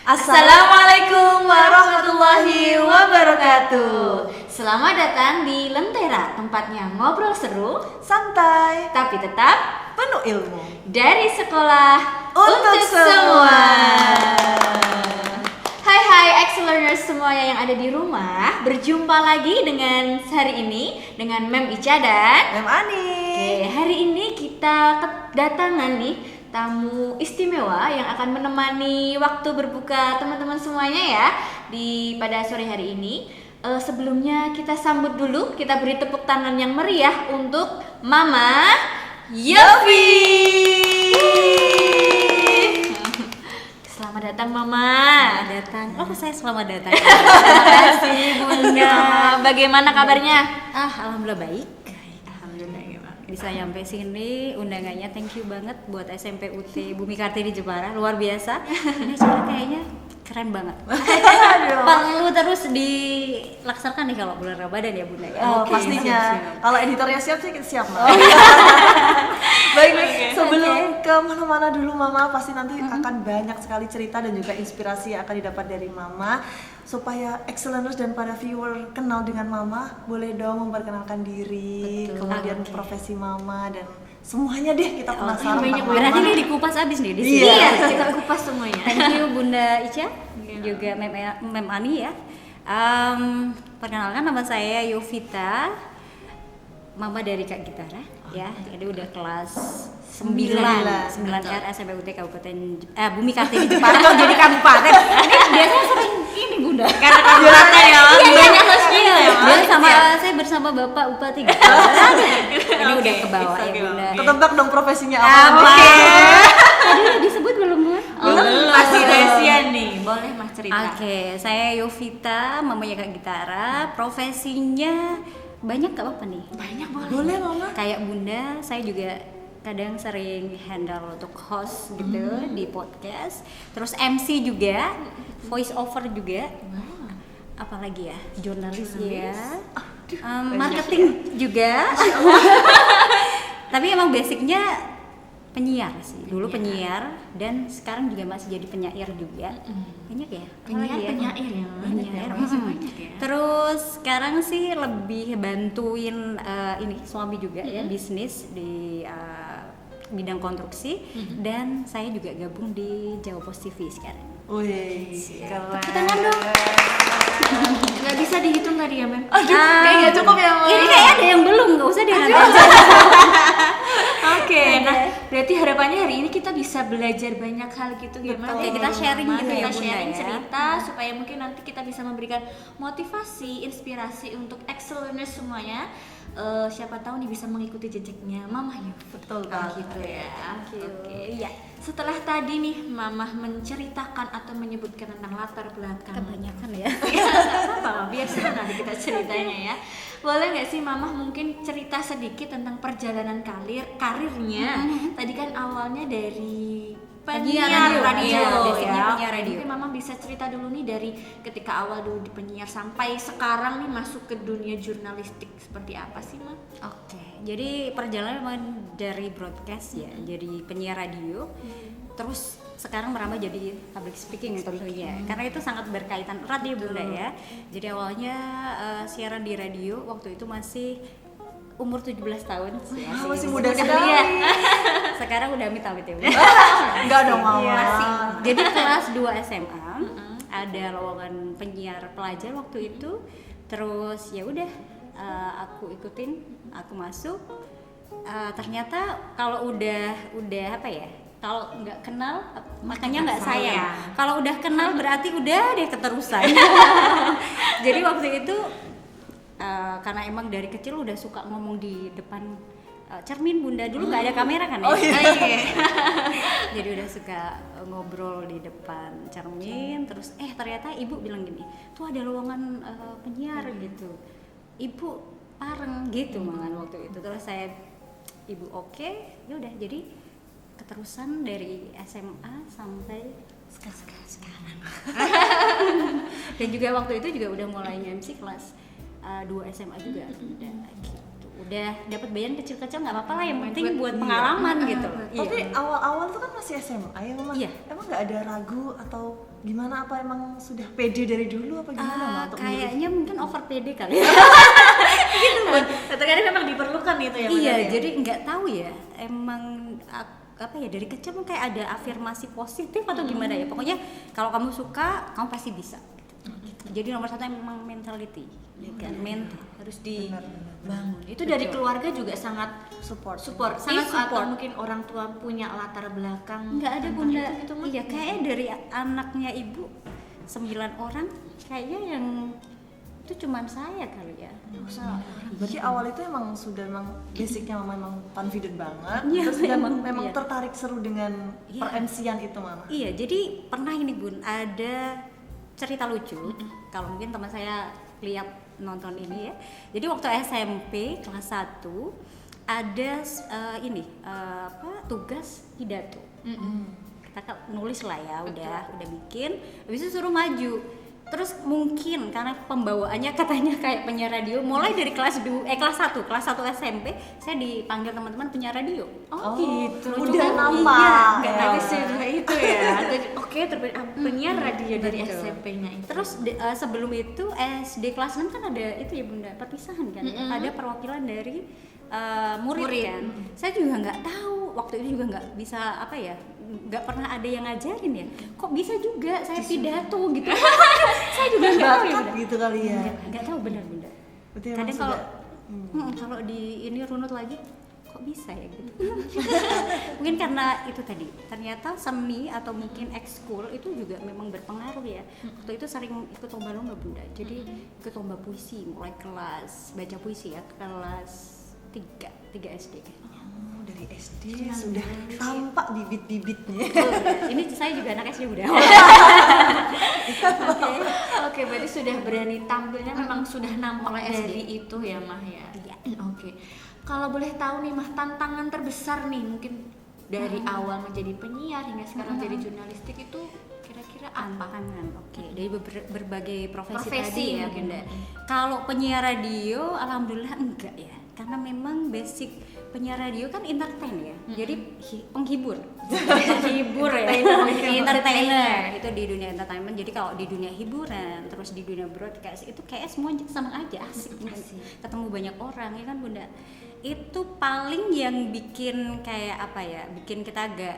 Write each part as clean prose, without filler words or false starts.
Assalamualaikum warahmatullahi wabarakatuh. Selamat datang di Lentera, tempatnya ngobrol seru, santai, tapi tetap penuh ilmu. Dari sekolah Untuk semua. Hai ex learners semuanya yang ada di rumah. Berjumpa lagi dengan hari ini dengan Mem Ica dan Mem Ani. Oke, hari ini kita kedatangan nih tamu istimewa yang akan menemani waktu berbuka teman-teman semuanya ya pada sore hari ini. Sebelumnya kita sambut dulu, kita beri tepuk tangan yang meriah untuk Mama Yofi. Selamat datang Mama. Selamat datang. Oh, saya selamat datang. Terima kasih Bunda. Bagaimana kabarnya? Alhamdulillah baik. Bisa nyampe sini undangannya, thank you banget buat SMP UT Bumi Kartini Jepara, luar biasa. Ini acara kayaknya keren banget. Perlu terus dilaksanakan nih kalau bulan Ramadan ya Bunda ya. Pastinya. Kalau editornya siap sih siap lah. Baik, sebelum ke mana-mana dulu Mama, pasti nanti akan banyak sekali cerita dan juga inspirasi yang akan didapat dari Mama. Supaya excellence dan para viewer kenal dengan Mama, boleh dong memperkenalkan diri, kemudian profesi Mama dan semuanya deh, kita penasaran tentang Mama. Berarti ini dikupas abis nih di sini. Iya, kita kupas semuanya. Thank you Bunda Ica, juga Mem Ani ya. Perkenalkan, nama saya Yovita, Mama dari Kak Gitara ya. Jadi udah kelas 9 R SMP UT Kabupaten Bumi Kartini Jepara. Kok jadi kabupaten? Ini biasanya sering ini Bunda. Karena kabupaten ya, banyak sosial ya. Dia saya bersama Bapak Bupati gitu. Ini udah ke bawah ya Bunda. Ketebak dong profesinya apa? Oke. Tadi udah disebut belum Bu? Belum, masih rahasia nih. Boleh Mas cerita. Oke, saya Yovita, mamanya Kak Gitara. Profesinya banyak gak apa-apa nih? Banyak Boleh Mama. Kayak Bunda, saya juga kadang sering handle untuk host gitu di podcast. Terus MC juga, voice over juga. Apalagi ya? Jurnalis ya. Marketing juga. Tapi emang basicnya penyiar sih. Dulu penyiar dan sekarang juga masih jadi penyair juga. Banyak ya? Penyair ya. Penyair. Banyak ya. Terus sekarang sih lebih bantuin ini suami juga ya, bisnis di bidang konstruksi, dan saya juga gabung di Jawa Post TV sekarang. Wih, keren. Tepuk tangan dong. Nggak bisa dihitung tadi ya Mem? Kayak nggak cukup ya Mama. Ini kayak ada yang belum, nggak usah deh nanti. Oke, nah berarti harapannya hari ini kita bisa belajar banyak hal gitu gimana? Oke, kita sharing gitu ya, kita Bunda, sharing ya. cerita supaya mungkin nanti kita bisa memberikan motivasi, inspirasi untuk ex-learners semuanya. Siapa tahu nih bisa mengikuti jejaknya Mama Yuf. Betul gitu ya. Oke. Iya. Setelah tadi nih Mama menceritakan atau menyebutkan tentang latar belakang. Kebanyakan ya. Apa biar seru nanti kita ceritanya ya. Boleh nggak sih Mama mungkin cerita sedikit tentang perjalanan karirnya? Tadi kan awalnya dari penyiar radio basicnya penyiar radio. Mungkin Mama bisa cerita dulu nih dari ketika awal dulu di penyiar sampai sekarang nih masuk ke dunia jurnalistik seperti apa sih Ma? Oke, jadi perjalanan memang dari broadcast ya, jadi penyiar radio. Terus sekarang merambah jadi public speaking tentunya, karena itu sangat berkaitan erat ya Bunda ya. Jadi awalnya siaran di radio waktu itu masih umur 17 tahun. Masih muda sekali ya. Sekarang udah amit-amit ya Bunda. Enggak dong Mama. Masih. Jadi kelas 2 SMA ada lowongan penyiar pelajar waktu itu. Terus ya udah aku ikutin, aku masuk. Ternyata kalau udah apa ya? Kalau nggak kenal, makanya nggak sayang. Kalau udah kenal berarti udah deh keterusan. Jadi waktu itu karena emang dari kecil udah suka ngomong di depan cermin Bunda. Dulu nggak ada kamera kan ya? Oh iya. Jadi udah suka ngobrol di depan cermin. Terus ternyata ibu bilang gini, tuh ada lowongan penyiar gitu. Ibu pareng gitu malah waktu itu. Terus ibu oke, ya udah jadi keterusan dari SMA sampai sekarang. Dan juga waktu itu juga udah mulai MC kelas 2 SMA juga udah gitu. Udah dapat bayaran kecil-kecil nggak apa-apa lah, yang penting buat pengalaman gitu. Tapi awal-awal tuh kan masih SMA ya Mama. Iya. Emang nggak ada ragu atau gimana, apa emang sudah pede dari dulu apa gimana Ma, untuk memilih? Kayaknya mungkin over pede kali ya. Gitu Bun. Kadang-kadang memang diperlukan itu ya. Iya, benar ya? jadi nggak tahu ya, emang apa ya, dari kecil kayak ada afirmasi positif atau gimana ya. Pokoknya kalau kamu suka, kamu pasti bisa. Gitu. Jadi nomor satu memang mentality, ya kan? Mental harus dibangun. Itu dari keluarga juga sangat Support. sangat support. atau mungkin orang tua punya latar belakang Nggak ada tentang bunda. itu gitu, Ma? Iya, kayaknya dari anaknya ibu 9 orang, kayaknya yang itu cuman saya kali ya. Berarti awal itu emang sudah memang basicnya Mama memang confident banget, Iya, terus dan memang, memang iya. tertarik seru dengan Iya. per-MC-an itu Mama. Iya, jadi pernah ini Bun, ada cerita lucu. Kalau mungkin teman saya lihat nonton ini ya. Jadi waktu SMP kelas 1 ada tugas pidato. Kita nulis lah ya, udah bikin, habis itu suruh maju. Terus mungkin karena pembawaannya katanya kayak penyiar radio, mulai dari kelas 1 SMP saya dipanggil teman-teman penyiar radio. Oh, gitu. Udah Cuman nampak. Iya, nggak Ya. tadi sudah itu ya. Oke, penyiar radio dari Betul. SMP-nya itu. Terus sebelum itu SD kelas 6 kan ada itu ya Bunda, perpisahan kan. Ada perwakilan dari murid kan. Saya juga nggak tahu, waktu itu juga nggak bisa apa ya, nggak pernah ada yang ngajarin ya. Kok bisa juga saya pidato gitu. Saya juga nggak tahu ya Bakat Bunda. gitu kali ya. Nggak tahu benar Bunda. Berarti emang Kadang kalau sudah- kalau di ini runut lagi, kok bisa ya gitu. Mungkin karena itu tadi, ternyata seni atau mungkin ekskul itu juga memang berpengaruh ya. Waktu itu sering ikut lomba-lomba Bunda, jadi ikut lomba puisi mulai kelas baca puisi ya, kelas 3 SD kayaknya. Oh, dari SD sudah tampak bibit-bibitnya. Ini saya juga anak SD udah. Oke, berarti sudah berani tampilnya memang sudah nampak Mulai SD. dari itu ya Mah ya. Iya. Oke. Kalau boleh tahu nih Mah, tantangan terbesar nih mungkin dari awal menjadi penyiar hingga sekarang jadi jurnalistik itu kira-kira apa? Tantangan, oke. Dari berbagai profesi, Profesi tadi ya mungkin. Bunda. Kalau penyiar radio, alhamdulillah enggak ya. Karena memang basic penyiar radio kan entertain ya. Jadi penghibur. Penghibur ya. Entertainer. Itu di dunia entertainment. Jadi kalau di dunia hiburan, terus di dunia broadcast itu kayak semua senang aja, asik. Ketemu banyak orang ya kan Bunda. Itu paling yang bikin kayak apa ya? Bikin kita agak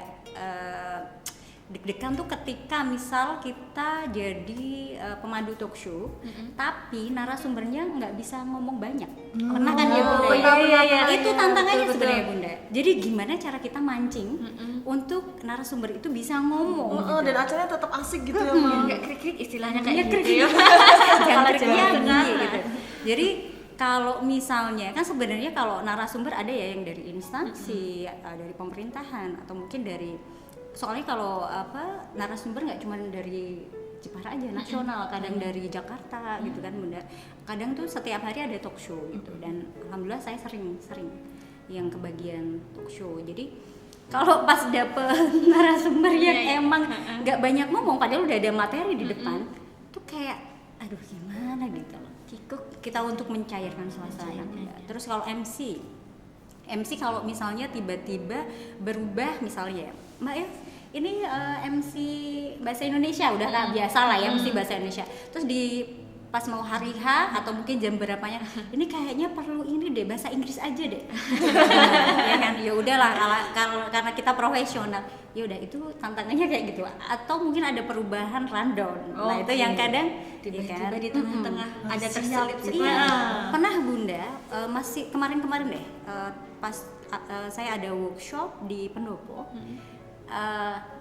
deg-degan tuh ketika misal kita jadi pemandu talk show, tapi narasumbernya nggak bisa ngomong banyak. Pernah kan ya Bunda? iya, Itu iya, tantangannya betul, sebenarnya betul. Bunda. Jadi gimana cara kita mancing untuk narasumber itu bisa ngomong? Oh, gitu. dan acaranya tetap asik gitu ya Ma. Enggak krik-krik istilahnya kayak Iya, gitu krik-krik. ya. Jangan Kalau Jawa terjadi Tengah. gitu. Jadi kalau misalnya kan sebenarnya kalau narasumber ada ya yang dari instansi, dari pemerintahan atau mungkin dari, soalnya kalau narasumber nggak cuma dari Jepara aja, nasional, kadang dari Jakarta gitu kan Bunda. Kadang tuh setiap hari ada talk show gitu, dan alhamdulillah saya sering yang kebagian talk show. Jadi kalau pas dapet narasumber yang emang nggak banyak ngomong, padahal udah ada materi di depan, tuh kayak aduh gimana gitu loh. Kita untuk mencairkan suasana. Terus kalau MC kalau misalnya tiba-tiba berubah misalnya, Mbak ya, ini MC bahasa Indonesia udah lah biasa lah ya, MC bahasa Indonesia. Terus di pas mau hari H atau mungkin jam berapanya, ini kayaknya perlu ini deh bahasa Inggris aja deh. Ya kan, ya udahlah karena kita profesional. Ya udah itu tantangannya kayak gitu. Atau mungkin ada perubahan rundown. Nah, itu yang kadang tiba-tiba ya kan? di tengah-tengah ada terselip Iya, pernah Bunda, masih kemarin-kemarin deh, pas saya ada workshop di Pendopo,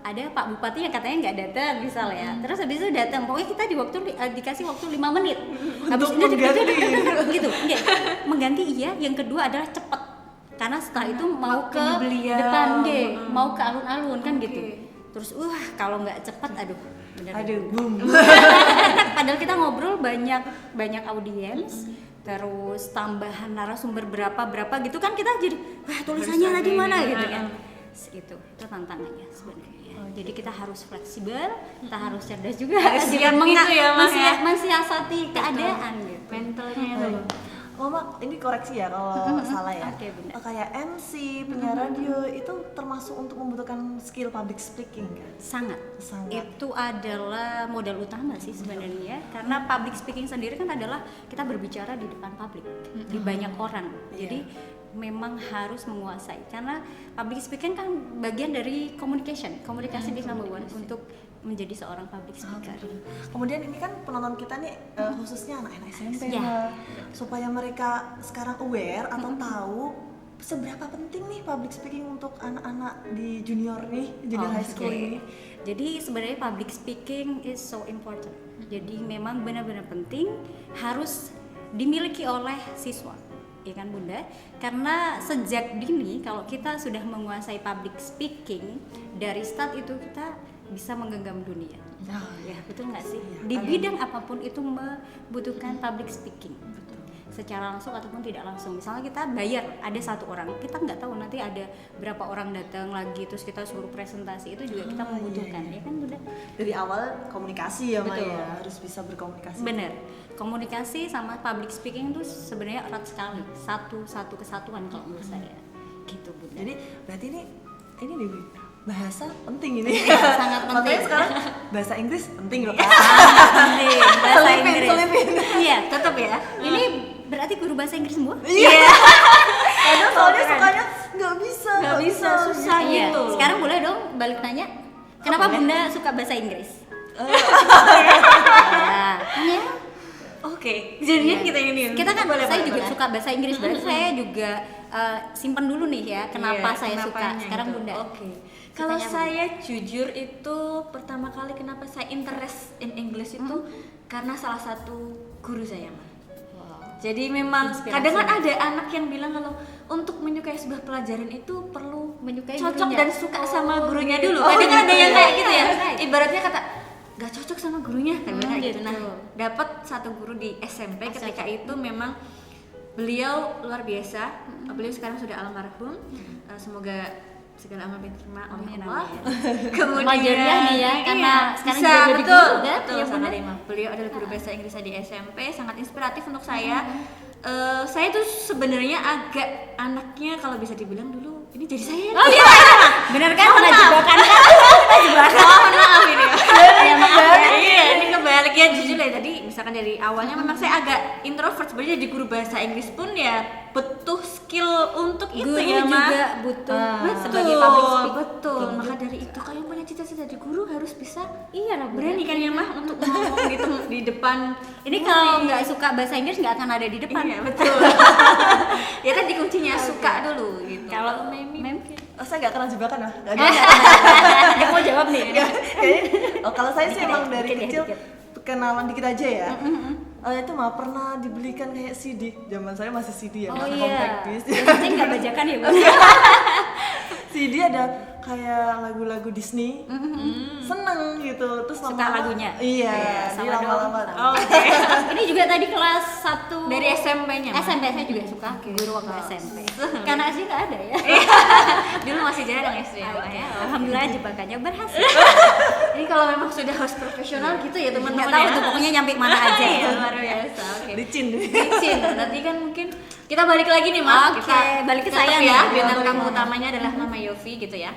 ada Pak Bupati yang katanya nggak datang misalnya, terus habis itu datang, pokoknya kita dikasih waktu 5 menit, habis Untuk itu mengganti. gitu, enggak, mengganti iya, yang kedua adalah cepet, karena setelah itu mau ke beliau. depan deh, mau ke alun-alun kan gitu, terus kalau nggak cepet, aduh, bener. Aduh, boom. Padahal kita ngobrol banyak audiens, terus tambahan narasumber berapa gitu kan, kita jadi wah tulisannya tadi mana gitu kan. Itu tantangannya sebenarnya. Jadi kita harus fleksibel, kita harus cerdas juga, Harus siap gitu ya, Mas, ya. mensiasati keadaan gitu. Mentalnya itu. Mama ini koreksi ya kalau salah ya. Oke, Bunda. Kayak MC, penyiar radio itu termasuk untuk membutuhkan skill public speaking kan? Sangat. Sangat. Itu adalah modal utama sih sebenarnya, karena public speaking sendiri kan adalah kita berbicara di depan publik, di banyak orang. Jadi memang harus menguasai, karena public speaking kan bagian dari komunikasi di number one untuk menjadi seorang public speaker. Kemudian ini kan penonton kita nih khususnya anak-anak SMP Ya. Mbak, supaya mereka sekarang aware atau tahu seberapa penting nih public speaking untuk anak-anak di junior high school Oke. ini. Jadi sebenarnya public speaking is so important. Jadi memang benar-benar penting, harus dimiliki oleh siswa, ya kan Bunda? Karena sejak dini kalau kita sudah menguasai public speaking, dari start itu kita bisa menggenggam dunia. Ya betul nggak sih? Di bidang apapun itu membutuhkan public speaking. Secara langsung ataupun tidak langsung. Misalnya kita bayar ada satu orang, kita nggak tahu nanti ada berapa orang datang lagi, terus kita suruh presentasi, itu juga kita membutuhkan, ya kan Bunda? Dari awal komunikasi ya Betul. Maya, harus bisa berkomunikasi. Bener, komunikasi sama public speaking itu sebenarnya erat sekali, satu kesatuan kalau menurut saya, gitu Bunda. Jadi berarti ini nih Bu, bahasa penting ini. Sangat penting. Makanya sekarang bahasa Inggris penting loh kan. penting, bahasa Selipin, Inggris. selipin. Iya, tetap ya. Ini berarti guru bahasa Inggris semua? Iya. Kadang soalnya Keren. sukanya nggak bisa, susah Iya. gitu. Sekarang boleh dong balik nanya, kenapa Bunda suka bahasa Inggris? Ya. Oke, jadinya kita ini Kita kan boleh, saya boleh, juga boleh. suka bahasa Inggris, berarti saya juga simpan dulu nih ya kenapa Iya, saya suka. kenapanya Sekarang gitu. Bunda. Oke. Kalau Sukanya apa? saya jujur itu pertama kali kenapa saya interest in English itu karena salah satu guru saya, Mas. Jadi memang Inspirasi. kadang kan ada anak yang bilang kalau untuk menyukai sebuah pelajaran itu perlu Menyukai cocok gurunya. dan suka sama gurunya dulu. Oh, Kadang kan ada gitu yang ya. kayak gitu ya. Right. Ibaratnya kata nggak cocok sama gurunya kan kayak gitu. gitu. Nah, dapat satu guru di SMP ketika itu memang beliau luar biasa. Beliau sekarang sudah almarhum. Semoga segala amal diterima oleh Amin, Allah. amin. Kemudian Pelajarannya nih ya, karena sekarang bisa, juga jadi betul, guru, kan? betul, Ya, sangat benar. Ima. Beliau adalah guru bahasa Inggris saya di SMP, sangat inspiratif untuk saya. Saya tuh sebenarnya agak anaknya kalau bisa dibilang dulu ini jadi saya. Oh iya, bener kan? Kena jebakan kan? Kita jebakan. Mohon maaf ini. Ya maaf ya. Iya, ini kebalik ya jujur ya tadi misalkan dari awalnya memang saya agak introvert sebenarnya jadi guru bahasa Inggris pun ya butuh skill untuk itu Guru ya, Ma. juga butuh Betul, sebagai public speaker. betul. Maka dari itu kalau yang punya cita-cita jadi guru harus bisa Iya lah, berani kan ya mah untuk ngomong di depan. Ini kalau nggak suka bahasa Inggris nggak akan ada di depan. Iya betul. Ya tadi kuncinya suka dulu gitu. Kalau mem, Saya nggak kena jebakan lah. Nggak Eh, ada. dia mau jawab nih. Kalau saya sih Dikit emang ya, dari dikit ya, kecil dikit. kenalan dikit aja ya. Itu mah pernah dibelikan kayak CD. Zaman saya masih CD ya, Oh nggak iya. compact disc. Yang penting nggak bajakan ya, Bang. CD ada kayak lagu-lagu Disney. Seneng gitu. Terus Suka lama-lama- lagunya? Iya, Sama jadi lama-lama. Oke. Ini juga tadi kelas 1 Dari SMP-nya. Ma. SMP saya juga suka guru waktu SMP. Karena SD nggak ada ya. Dulu masih jarang SD ya, Ma, ya. Alhamdulillah jebakannya berhasil. Ini kalau memang sudah host profesional gitu ya teman-teman Nggak tahu ya. tuh pokoknya nyampe mana aja ya. Iya, luar biasa. Oke. Licin. Licin. Nanti kan mungkin kita balik lagi nih, Mas. Oke, Kita balik ke tetap saya ya. nih. Bintang Balik tamu ke utamanya adalah nama Yofi gitu ya.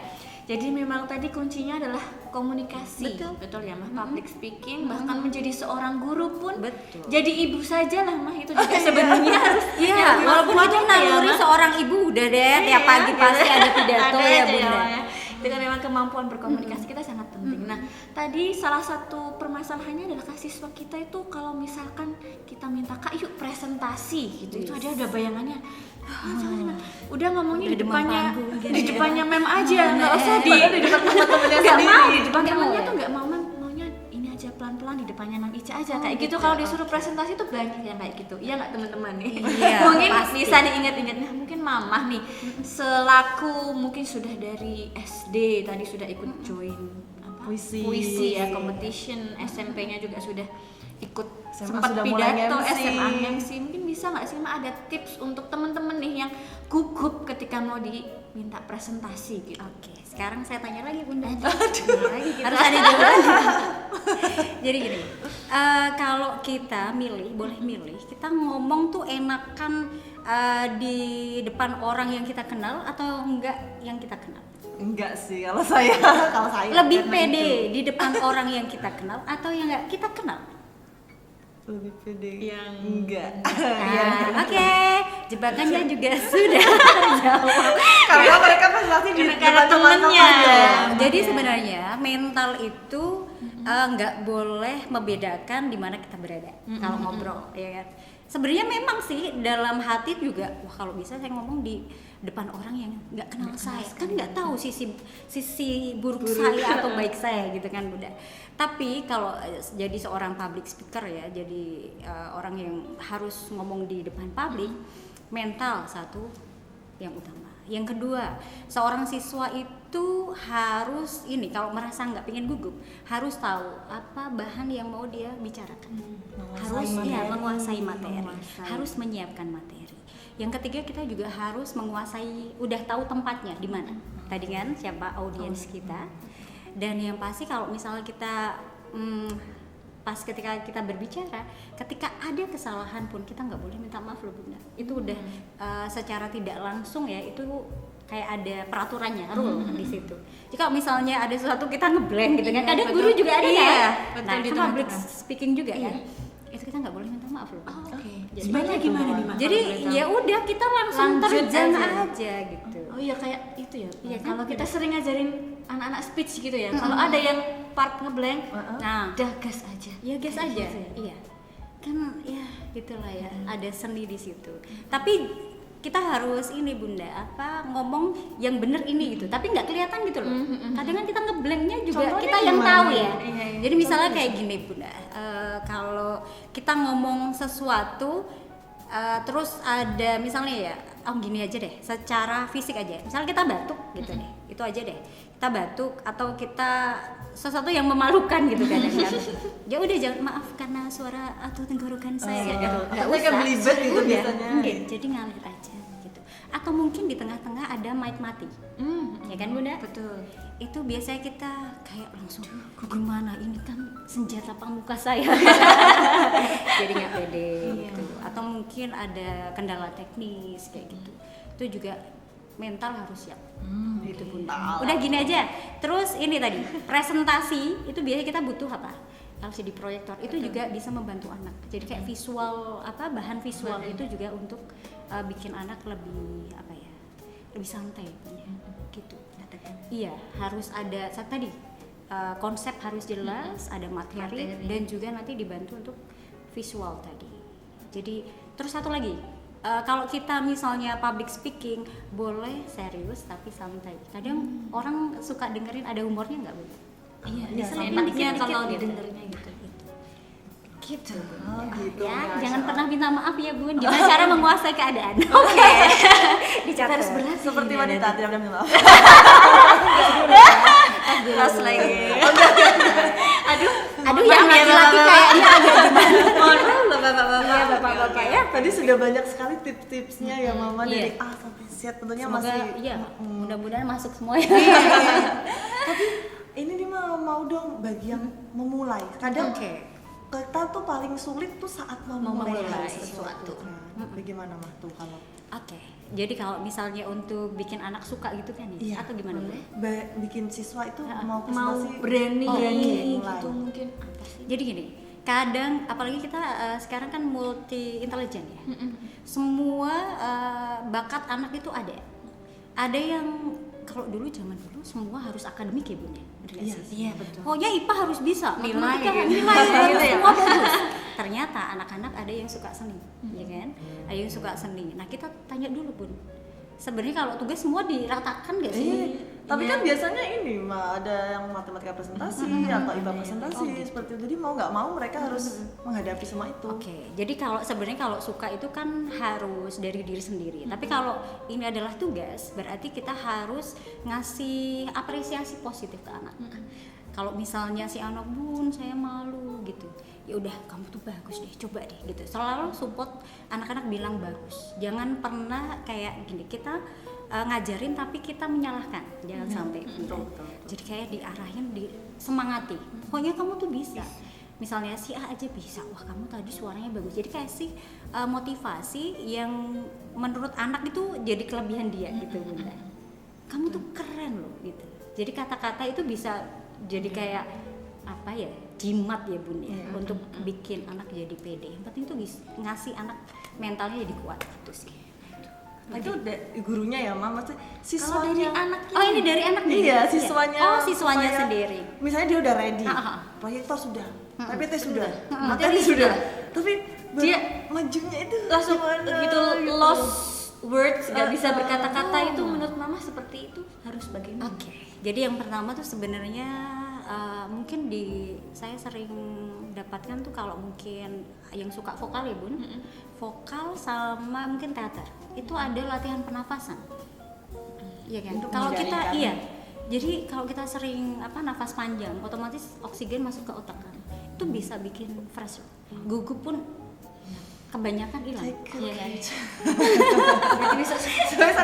Jadi memang tadi kuncinya adalah komunikasi. Betul ya, Mah. Public speaking, bahkan menjadi seorang guru pun. Betul. Jadi ibu saja lah, Mah. Itu juga sebenarnya harus. Iya, walaupun itu naluri seorang ibu udah deh tiap pagi pasti ada pidato Ada ya aja Bunda. Ma, ya. Itu kan memang kemampuan berkomunikasi kita sangat penting. Nah, tadi salah satu permasalahannya adalah siswa kita itu kalau misalkan kita minta Kak yuk presentasi gitu. Itu ada udah bayangannya. Jangan. Udah ngomongnya di Udah demam depannya panggung gitu di ya. depannya mem aja, nggak usah di depan teman-temannya nggak sendiri. mau di depan Nggak temannya mau tuh nggak mau Mem, maunya ini aja pelan-pelan di depannya Mam Ica aja Oh, kayak gitu. gitu. Kalau disuruh presentasi tuh banyak yang kayak gitu. Iya nggak teman-teman nih? Iya, Mungkin pasti. bisa diingat-ingat. Nah, mungkin mamah nih selaku mungkin sudah dari SD tadi sudah ikut join apa? Puisi. Ya, competition, SMP-nya juga sudah ikut SMA sempat sudah mulai pidato, MC. SMA MC. Mungkin bisa nggak sih Ma ada tips untuk teman-teman nih yang gugup ketika mau diminta presentasi gitu? Oke, sekarang saya tanya lagi Bunda. Harus ada jawabannya. Jadi gini, kalau kita boleh milih, kita ngomong tuh enakan di depan orang yang kita kenal atau enggak yang kita kenal? Enggak sih kalau saya Lebih karena pede itu. di depan orang yang kita kenal atau yang enggak kita kenal? Lebih pede Yang enggak. Oke, jebakannya juga sudah terjawab. Karena mereka pasti di Karena depan teman-temannya. temennya. Jadi sebenarnya mental itu nggak boleh membedakan di mana kita berada kalau ngobrol, ya kan. Sebenarnya memang sih dalam hati juga, wah kalau bisa saya ngomong di depan orang yang nggak kenal saya, kan nggak tahu sisi buruk saya atau baik saya gitu kan Bunda. Tapi kalau jadi seorang public speaker ya, jadi orang yang harus ngomong di depan publik, mental satu yang utama. Yang kedua, seorang siswa itu harus kalau merasa nggak pengen gugup, harus tahu apa bahan yang mau dia bicarakan. Harus menguasai materi, harus menyiapkan materi. Yang ketiga, kita juga harus menguasai, udah tahu tempatnya di mana. Tadi kan siapa audiens kita. Dan yang pasti kalau misalnya kita pas ketika kita berbicara, ketika ada kesalahan pun kita nggak boleh minta maaf loh Bunda. Itu udah secara tidak langsung ya, itu kayak ada peraturannya, rule di situ. Jika misalnya ada sesuatu kita ngeblank gitu kan, kadang guru juga ada kan. Nah, di itu tengah-tengah. public speaking juga kan. Itu kita nggak boleh minta maaf loh. Sebenarnya gimana nih Mas? Jadi ya udah kita langsung Lanjut terjang aja. aja gitu. Oh iya kayak itu ya. Iya kan? Kalau kita sering ngajarin anak-anak speech gitu ya. Kalau ada yang part ngeblank, Nah, udah gas aja. ya gas Kayak aja, gitu ya. iya kan, ya gitulah ya, ada seni di situ. Tapi kita harus Bunda, ngomong yang bener ini gitu, tapi nggak kelihatan gitu loh. Kadang kan kita ngeblanknya juga Contohnya kita yang gimana? tahu ya. Iya. Jadi misalnya kayak gini Bunda, kalau kita ngomong sesuatu terus ada misalnya ya, gini aja deh, secara fisik aja. Misalnya kita batuk gitu deh, itu aja deh. Kita batuk atau kita sesuatu yang memalukan gitu kan. Ya udah, jangan, maaf karena suara atau tenggorokan saya gitu. Nggak Atau kayak belibet gitu Udah, biasanya. enggak, jadi ngalir aja gitu. Atau mungkin di tengah-tengah ada mic mati. Ya kan Bunda? Betul. Itu biasanya kita kayak langsung, gimana ini kan senjata pamungkas saya. Jadi nggak pede gitu. Atau mungkin ada kendala teknis kayak gitu. Itu juga mental harus siap. Gitu Bunda. Udah gini aja. Terus ini tadi, presentasi itu biasanya kita butuh apa? LCD proyektor itu juga bisa membantu anak. Jadi kayak visual bahan visual itu juga untuk bikin anak lebih lebih santai gitu. Iya, harus ada tadi konsep harus jelas, ada materi dan juga nanti dibantu untuk visual tadi. Jadi terus satu lagi, kalau kita misalnya public speaking boleh serius tapi santai. Kadang orang suka dengerin ada humornya nggak Bu? Iya, Diselipin enaknya dikit-dikit kalau gitu. didengarnya gitu. Gitu. Oh gitu. Ya, jangan pernah minta maaf ya Bun. Gimana cara menguasai keadaan? Oke. Dicatat. Harus berlatih. Seperti wanita tidak boleh minta maaf. Keras lagi. Aduh, yang laki-laki kayaknya agak gimana? Mohon maaf loh bapak-bapak. Iya, bapak-bapak ya. Tadi sudah banyak sekali tips-tipsnya ya Mama, Iya. dari A sampai Z, tentunya Semoga masih iya, mudah-mudahan masuk semua ya. Tapi ini nih mau dong bagi yang memulai. Kadang Oke. kita tuh paling sulit tuh saat mau memulai memulai sesuatu. Kan. Bagaimana Mah tuh kalau Oke. Jadi kalau misalnya untuk bikin anak suka gitu kan ya? Iya. Atau gimana Bu? bikin siswa itu mau Mau presentasi berani mulai. gitu mungkin apa sih? Jadi gini, kadang apalagi kita sekarang kan multi intelijen ya. Semua bakat anak itu ada. Ada yang kalau dulu zaman dulu semua harus akademik ya Bun ya. Bener nggak Iya, sih? Iya betul. Pokoknya IPA harus bisa, Nilai matematika gitu. nilai harus Gitu ya? semua bagus. Ternyata anak-anak ada yang suka seni, ya kan? Ada yang suka seni. Nah kita tanya dulu Bun, sebenarnya kalau tugas semua diratakan nggak sih? Tapi Iya. kan biasanya ini Mah ada yang matematika presentasi atau IPA presentasi seperti itu. Jadi mau nggak mau mereka harus menghadapi semua itu. Oke, jadi kalau sebenarnya kalau suka itu kan harus dari diri sendiri. Tapi kalau ini adalah tugas, berarti kita harus ngasih apresiasi positif ke anak. Kalau misalnya si anak Bun, saya malu gitu, ya udah kamu tuh bagus deh, coba deh gitu. Selalu support anak-anak bilang bagus. Jangan pernah kayak gini, kita ngajarin tapi kita menyalahkan, jangan sampai gitu. Jadi kayak diarahin, disemangati, pokoknya kamu tuh bisa. Misalnya si A aja bisa, wah kamu tadi suaranya bagus. Jadi kasih motivasi yang menurut anak itu jadi kelebihan dia gitu Bunda. Kamu tuh keren loh gitu. Jadi kata-kata itu bisa jadi kayak apa ya, jimat ya Bun ya, untuk bikin anak jadi pede. Yang penting tuh ngasih anak mentalnya jadi kuat gitu sih. Nah, itu gurunya ya Mam, maksudnya Kalau dari siswanya. anaknya. Oh ini dari anak nih? Iya, siswanya. Oh siswanya supaya- sendiri. Misalnya dia udah ready, Ah. proyektor sudah, PPT sudah, Mm-mm. materi Teori sudah, sudah. tapi Dia majunya itu langsung gimana gitu lost words, nggak bisa Ah, berkata-kata. Itu menurut mama seperti itu harus bagaimana? Oke, jadi yang pertama tuh sebenarnya mungkin saya sering dapatkan tuh kalau mungkin yang suka vokal ya Bun, vokal sama mungkin teater, itu ada latihan pernafasan, iya kan? Untuk Kalau kita menjalinkan. jadi kalau kita sering nafas panjang, otomatis oksigen masuk ke otak kan, itu bisa bikin fresh, gugup pun kebanyakan hilang, iya kan? Berarti bisa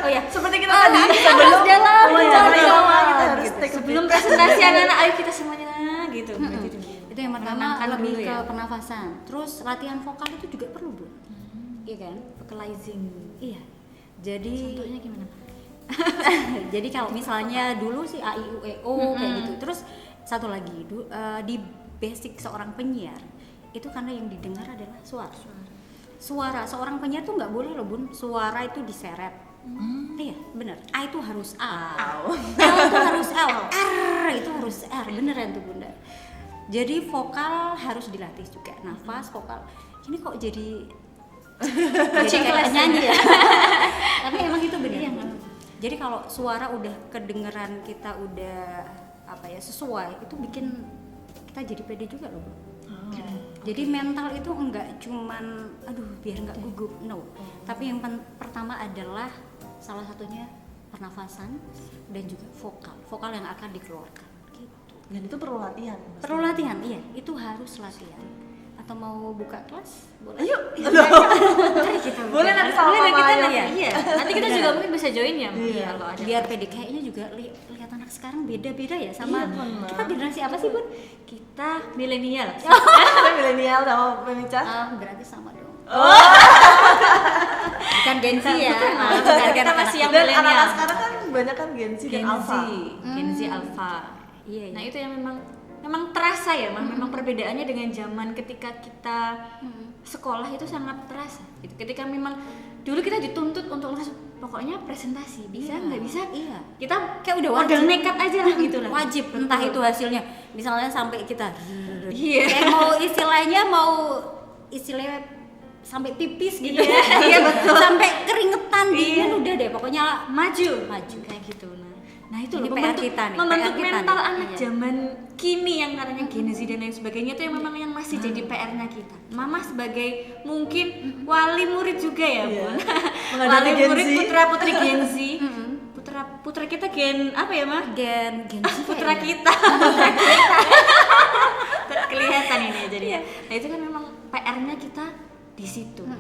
Oh ya, seperti kita tadi sebelum harus jalan, wawancara jalan. sama kita harus Gitu. take a Sebelum break. presentasi anak-anak, ayo kita semuanya gitu. Berarti itu. itu yang pertama Menenangkan lebih dulu ke ya. pernafasan. Terus latihan vokal itu juga perlu Bu, iya kan? Vocalizing. Iya. Jadi Contohnya gimana? jadi kalau misalnya dulu sih A I U E O kayak gitu. Terus satu lagi di basic seorang penyiar itu karena yang didengar adalah suara. Suara seorang penyiar tuh nggak boleh loh Bun, suara itu diseret. Iya, bener. A itu harus A. L itu harus L. R itu harus R. Beneran tuh Bunda. Jadi vokal harus dilatih juga. Nafas, vokal. Ini kok jadi kayak nyanyi ya. Tapi emang itu bener. Jadi kalau suara udah kedengeran kita udah sesuai, itu bikin kita jadi pede juga loh. Jadi mental itu enggak cuman biar nggak gugup, no. Tapi yang pertama adalah salah satunya pernafasan dan juga vokal yang akan dikeluarkan gitu. Dan itu perlu latihan. Perlu latihan, iya, itu harus latihan. Atau mau buka kelas? Boleh. Ayo, Mari kita buka. boleh nanti sama Boleh, Mama kita Ayu. ya. Iya, nanti kita juga mungkin bisa join ya, Iya. kalau ada. Biar pede, kayaknya juga lihat anak sekarang beda-beda ya sama Iya, benar. kita generasi apa sih Bun? Kita milenial. Kita milenial sama Memica. Berarti sama dong. Oh. Bukan Gen Z ya. Bukan, kita masih yang Dan milenial. anak-anak sekarang kan banyak kan Gen Z dan Gen Z, Alpha. Gen Z Alpha. Iya, iya. Nah itu yang memang terasa ya, memang perbedaannya dengan zaman ketika kita sekolah itu sangat terasa. Gitu. Ketika memang dulu kita dituntut untuk langsung pokoknya presentasi, bisa Iya, nggak bisa? iya. Kita Kayak udah modal wajib. nekat aja lah gitu lah. Wajib, entah itu hasilnya. Misalnya sampai kita Iya. kayak mau istilahnya sampai pipis gitu. Iya, betul. Sampai keringetan Iya. udah deh pokoknya maju maju. kayak gitu. Nah itu Ini loh, PR kita nih, membentuk PR kita mental nih. anak Iya. zaman kini yang katanya Gen Z dan lain sebagainya itu yang memang yang masih jadi PR-nya kita. Mama sebagai mungkin wali murid juga ya Iya. Bun. Menghadapi Wali Gen murid Z. putra putri Gen Z. Putra kita Gen apa ya Mah? Gen Z Putra kayaknya. kita. Kelihatan ini jadinya. Nah itu kan memang PR-nya kita di situ. Nah,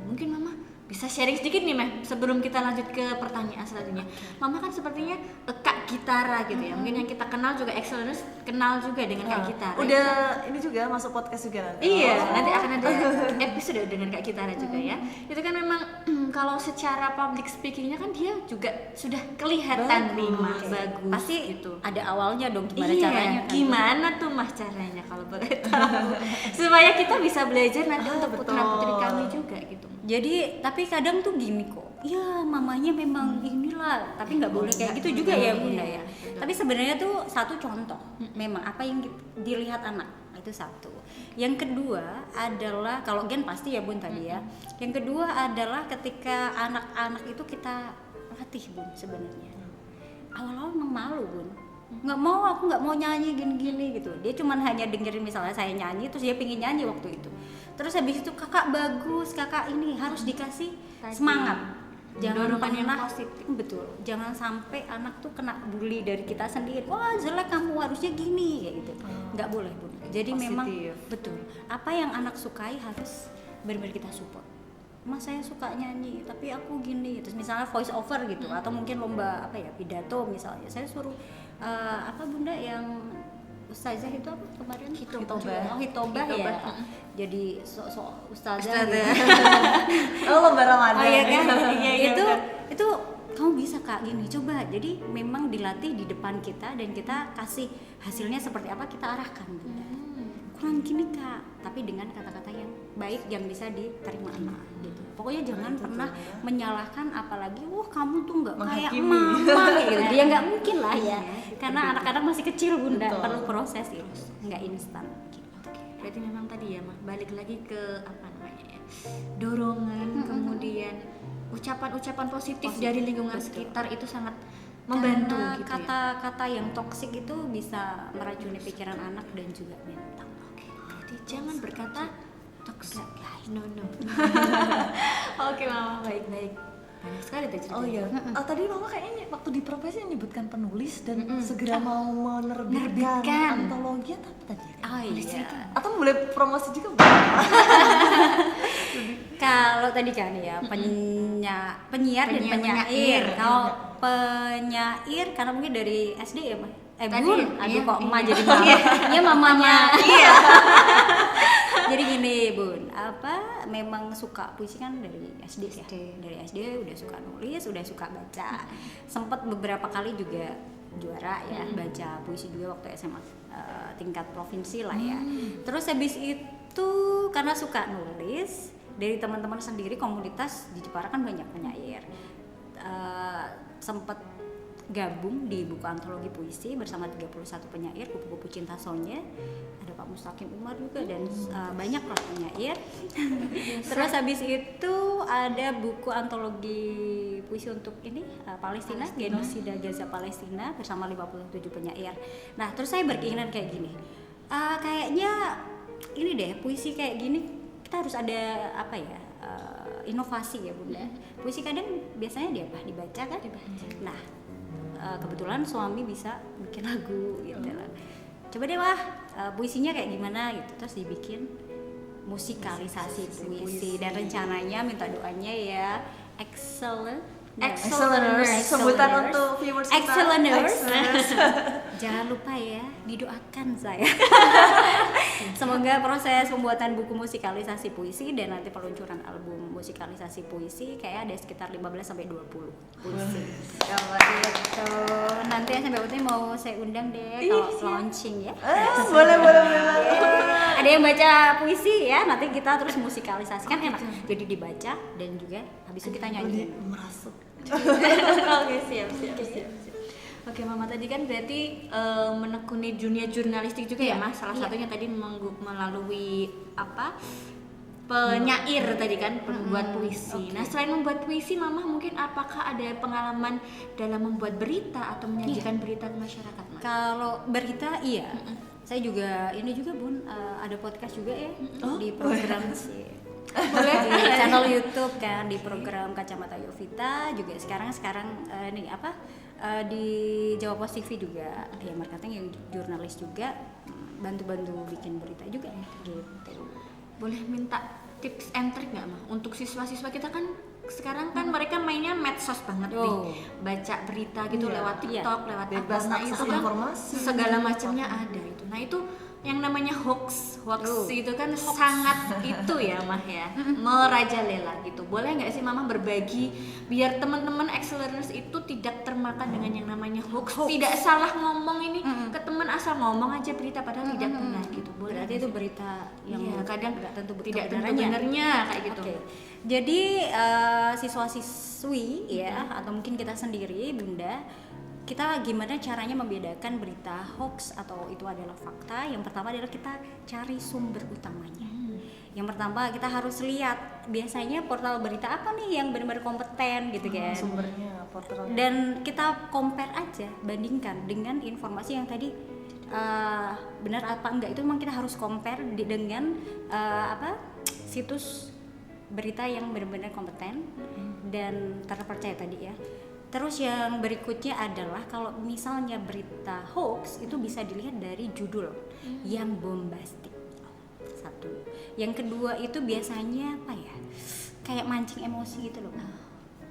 mungkin Mama bisa sharing sedikit nih Meh sebelum kita lanjut ke pertanyaan selanjutnya. Mama kan sepertinya Kak Gitara gitu ya. Mungkin yang kita kenal juga Excellence kenal juga dengan Kak Gitara. Udah ini juga masuk podcast juga nanti. Iya, nanti akan ada episode dengan Kak Gitara juga ya. Itu kan memang kalau secara public speakingnya kan dia juga sudah kelihatan nih Mah, bagus. Pasti gitu. ada awalnya dong gimana Iya, caranya kan? gimana tuh Mah caranya kalau boleh tahu supaya kita bisa belajar nanti untuk putra putri kami juga gitu. Jadi tapi kadang tuh gini kok, ya mamanya memang inilah, tapi nggak boleh kayak gitu juga ya Bunda ya. Tapi sebenarnya tuh satu contoh, memang apa yang dilihat anak itu satu. Yang kedua adalah kalau gen pasti ya Bun tadi ya. Yang kedua adalah ketika anak-anak itu kita latih Bun sebenarnya. Awal-awal memang malu Bun. Aku nggak mau nyanyi gini-gini gitu. Dia cuman hanya dengerin misalnya saya nyanyi terus dia pengen nyanyi waktu itu. Terus habis itu kakak bagus, kakak ini harus dikasih semangat. Jangan Dorongan yang pernah positif. betul. Jangan sampai anak tuh kena bully dari kita sendiri. Wah jelek kamu harusnya gini kayak gitu. Nggak boleh Bun. Jadi Positif. memang betul. Apa yang anak sukai harus benar-benar kita support. Mas saya suka nyanyi tapi aku gini, terus misalnya voice over gitu, atau mungkin lomba apa ya, pidato misalnya, saya suruh apa Bunda yang ustazah itu apa kemarin, hitobah ya, jadi sok ustazah gitu. Oh, lomba Ramadan. Oh iya kan, Iya, itu kamu bisa Kak gini, coba. Jadi memang dilatih di depan kita dan kita kasih hasilnya seperti apa, kita arahkan Bunda. Kurang gini Kak, tapi dengan kata-kata yang baik yang bisa diterima anak gitu. Pokoknya jangan pernah menyalahkan, apalagi wah kamu tuh nggak kayak Menghakimi. mama gitu. Ya nggak mungkin lah ya, karena anak-anak masih kecil Bunda, Betul. perlu proses itu, nggak instan. Berarti memang tadi ya Mah, balik lagi ke apa namanya ya, dorongan, kemudian ucapan-ucapan positif dari lingkungan sekitar itu sangat membantu Karena gitu ya. kata-kata yang toksik itu bisa meracuni pikiran anak dan juga mental. Berarti jangan berkata toxic. No. Oke Mama, baik. Banyak sekali tadi ceritanya. Oh iya, tadi Mama kayaknya waktu di profesi menyebutkan penulis dan segera mau menerbitkan Menerbitkan. antologi atau apa tadi ya? Oh iya. Atau boleh promosi juga boleh? Kalau tadi kan ya penyiar dan penyair. penyair. Kalau penyair karena mungkin dari SD ya, Pak. Tadi, Bun, iya, aduh kok iya. emak jadi mama. Iya mamanya. Iya. Jadi gini Bun, apa memang suka puisi kan dari SD ya. Dari SD udah suka nulis, udah suka baca. Sempet beberapa kali juga juara ya, baca puisi juga waktu SMA tingkat provinsi lah ya. Terus habis itu karena suka nulis, dari teman-teman sendiri komunitas di Jepara kan banyak penyair. Sempet gabung di buku antologi puisi bersama 31 penyair, kupu-kupu cinta Sonye, ada Pak Mustaqim Umar juga dan banyak lah penyair. Terus habis itu ada buku antologi puisi untuk ini Palestina, genosida Gaza Palestina bersama 57 penyair. Nah terus saya berkeinginan kayak gini, kayaknya ini deh puisi kayak gini kita harus ada apa ya, inovasi ya Bunda. Puisi kadang biasanya dibaca kan? Nah kebetulan suami bisa bikin lagu gitu lah. Coba deh wah puisinya kayak gimana gitu, terus dibikin musikalisasi puisi dan rencananya minta doanya ya Excellence. Sebutan untuk viewers kita. Excellence. Jangan lupa ya didoakan saya. Semoga proses pembuatan buku musikalisasi puisi dan nanti peluncuran album musikalisasi puisi kayak ada sekitar 15-20 puisi. Kalau gitu nanti SMBUT mau saya undang deh kalau launching ya. Boleh. Ada yang baca puisi ya, nanti kita terus musikalisasikan enak. Jadi dibaca dan juga habis itu kita nyanyi. Merasuk. Oke, siap. Oke Mama, tadi kan berarti menekuni dunia jurnalistik juga ya Mas. Salah satunya tadi melalui apa? Penyair tadi kan, membuat puisi. Nah, selain membuat puisi, Mama mungkin apakah ada pengalaman dalam membuat berita atau menyajikan berita ke masyarakat, Mas? Kalau berita iya. Saya juga ini juga Bun, ada podcast juga ya di program sih. Di channel YouTube kan, di program Kacamata Yovita juga sekarang nih apa di Jawa Post TV juga ya, marketing yang jurnalis juga, bantu-bantu bikin berita juga gitu. Boleh minta tips and trick nggak Mah untuk siswa-siswa kita kan sekarang kan mereka mainnya medsos banget nih, baca berita gitu lewat TikTok, lewat bebas apa, nah akses itu kan informasi. segala macamnya ada itu. Nah itu yang namanya hoax itu kan sangat itu ya Mah ya, merajalela gitu. Boleh nggak sih Mama berbagi biar teman-teman Excellers itu tidak termakan dengan yang namanya hoax. Tidak salah ngomong ini ke teman, asal ngomong aja berita padahal tidak benar gitu. Boleh Berarti nggak itu sih? berita yang Iya, kadang nggak tentu tidak tentu kebenarannya. benernya kayak gitu. Oke. Jadi siswa-siswi ya atau mungkin kita sendiri Bunda, kita gimana caranya membedakan berita hoax atau itu adalah fakta? Yang pertama adalah kita cari sumber utamanya. Yang pertama kita harus lihat biasanya portal berita apa nih yang benar-benar kompeten gitu kan. Sumbernya, portalnya. Dan kita compare aja, bandingkan dengan informasi yang tadi benar apa enggak, itu memang kita harus compare dengan situs berita yang benar-benar kompeten dan terpercaya tadi ya. Terus yang berikutnya adalah kalau misalnya berita hoax itu bisa dilihat dari judul yang bombastik. Satu. Yang kedua itu biasanya apa ya? kayak mancing emosi gitu loh,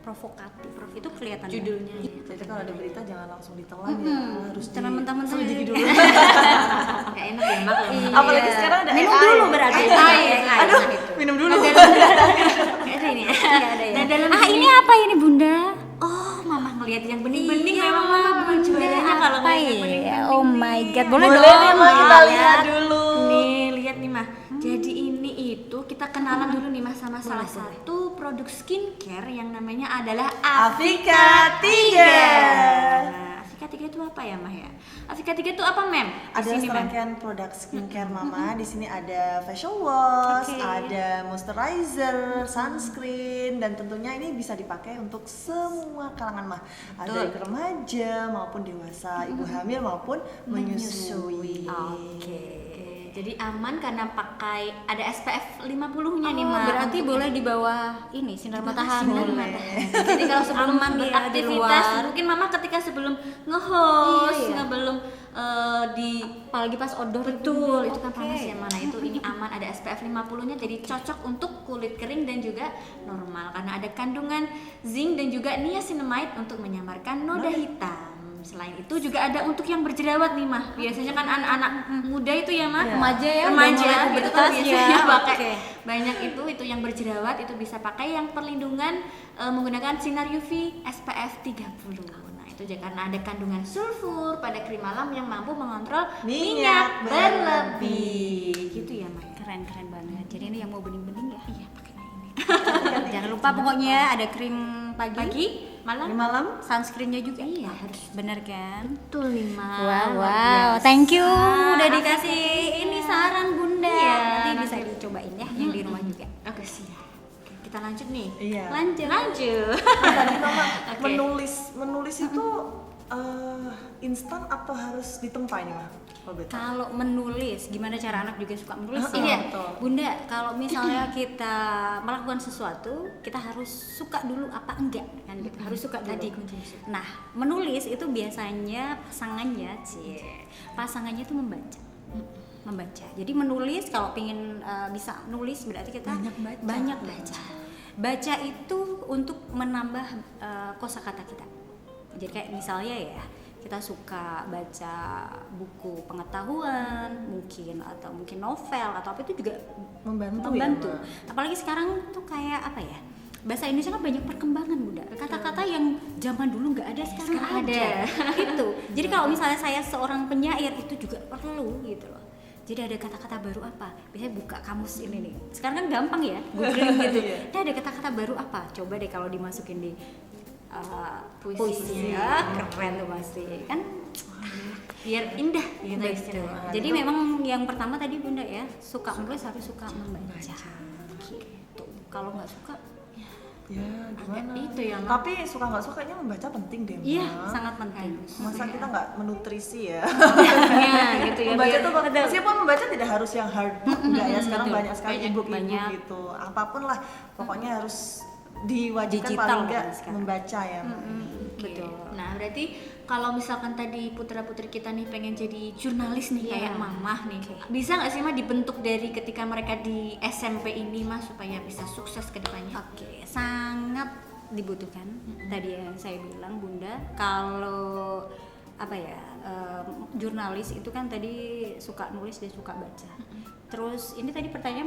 provokatif. Itu kelihatan Judulnya ya. Jadi kalau ada berita jangan langsung ditelan ya, harus Jangan mentah-mentah selidiki dulu. Gak enak ya mak. Iya. Apalagi sekarang ada minum AI. dulu berarti. AI. Aduh, gitu. minum dulu. Gak ada ini ya. Nggak ada ya. Nah, dalam Ini apa ini Bunda? Oh, mama ngelihat yang bening-bening Iya, memang mama jualanya kalau apa ngelihat yang ya? bening-bening. Oh my god, boleh Boleh dong. nih, Ma, kita Lihat. lihat dulu. Nih, lihat nih mah. Jadi ini itu kita kenalan dulu nih mas sama salah satu produk skincare yang namanya adalah Avika 3. Nah, Avika 3 itu apa ya mah ya? Avika 3 itu apa mem? Di Ada sini, Mem. serangkaian produk skincare Mama. Di sini ada facial wash, Oke. ada moisturizer, sunscreen, dan tentunya ini bisa dipakai untuk semua kalangan mah. Ada yang remaja maupun dewasa, ibu hamil maupun menyusui. Oke. Jadi aman karena pakai ada SPF 50-nya nih Oh, mah. berarti boleh di bawah ini sinar matahari. boleh. Jadi kalau sebelum Aman ya, di beraktivitas, luar. mungkin mama ketika sebelum nge-host, Iya. sebelum di Apalagi pas outdoor betul itu kan Oke. panas ya mana itu ini aman ada SPF 50-nya jadi cocok untuk kulit kering dan juga normal karena ada kandungan zinc dan juga niacinamide untuk menyamarkan noda hitam. Selain itu juga ada untuk yang berjerawat nih mah. Biasanya kan anak-anak muda itu ya mah, Remaja ya, udah remaja mulai itu kan pubertas biasanya ya. pakai Oke. banyak itu yang berjerawat itu bisa pakai yang perlindungan menggunakan sinar UV SPF 30. Nah, itu juga karena ada kandungan sulfur pada krim malam yang mampu mengontrol minyak berlebih. Gitu ya, Maya. Keren banget. Jadi ini yang mau bening-bening ya. Iya, pakainya ini. Jangan lupa pokoknya ada krim pagi, Malam. Ini malam sunscreennya juga. Iya, harus bener kan? Betul nih, Ma. Wow, Luar wow, biasa. thank you udah dikasih ini saran Bunda. Iya, Nanti nanti. bisa dicobain ya yang di rumah juga. Oke, siap. Oke, kita lanjut nih. Iya. Lanjut. Tadi Mama Oke. menulis itu instan atau harus ditempa ini mah? Kalau betul. Kalau menulis, gimana cara anak juga suka menulis Iya, ya? betul. Bunda, kalau misalnya kita melakukan sesuatu, kita harus suka dulu apa enggak kan gitu. Harus suka Tadi dulu. kunci suka. Nah, menulis itu biasanya pasangannya itu membaca. Membaca. Jadi menulis kalau pengen bisa nulis berarti kita banyak baca. Baca itu untuk menambah kosakata kita. Jadi kayak misalnya ya, kita suka baca buku pengetahuan mungkin atau mungkin novel atau apa itu juga Membantu. membantu. Ya, Ma? Apalagi sekarang tuh kayak apa ya? Bahasa Indonesia kan banyak perkembangan Bunda. Kata-kata yang zaman dulu nggak ada sekarang ada. Gitu. Jadi kalau misalnya saya seorang penyair itu juga perlu gitu loh. Jadi ada kata-kata baru apa? Biasanya buka kamus ini nih. Sekarang kan gampang ya, googling gitu. Nah, ada kata-kata baru apa? Coba deh kalau dimasukin di puisi ya, keren tuh pasti kan. Biar indah gitu Betul. istilahnya. Jadi memang yang pertama tadi Bunda ya, suka menulis harus suka membaca. Gitu. Kalau nggak suka, Ya, gimana? itu ya, Ma. Tapi suka nggak suka kayaknya membaca penting deh. Ma. iya sangat penting. Masa kita nggak menutrisi ya? Ya, gitu ya. Membaca biar- tuh meskipun membaca tidak harus yang hard book enggak ya, sekarang betul. banyak sekali Banyak, e-book banyak. gitu. Apapun lah, pokoknya harus diwajibkan Digital paling enggak kan sekarang. membaca ya. Betul. Nah, berarti kalau misalkan tadi putra-putri kita nih pengen jadi jurnalis nih Iya. kayak mamah nih, bisa nggak sih mah dibentuk dari ketika mereka di SMP ini mah supaya bisa sukses ke depannya? Oke, sangat dibutuhkan. Tadi yang saya bilang Bunda, kalau apa ya, jurnalis itu kan tadi suka nulis dan suka baca. Terus ini tadi pertanyaan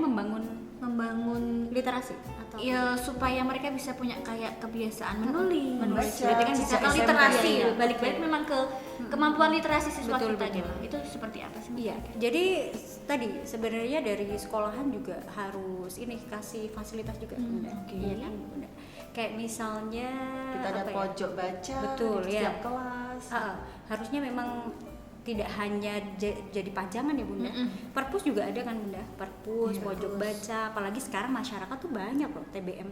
membangun literasi atau Ya supaya mereka bisa punya kayak kebiasaan menulis. Membaca, Berarti kan bisa sejak ke SMP. literasi. Iya. Balik-balik memang ke kemampuan literasi siswa Betul, kita betul. gitu. Itu seperti apa sih? Iya, jadi tadi sebenarnya dari sekolahan juga harus ini kasih fasilitas juga Bunda. oke. Iya kan Bunda. Kayak misalnya Kita ada apa ya? pojok baca Betul, di ya. setiap kelas. Harusnya memang tidak hanya jadi pajangan ya Bunda. Perpus juga ada kan Bunda. Perpus, Iya, pojok baca, apalagi sekarang masyarakat tuh banyak loh TBM,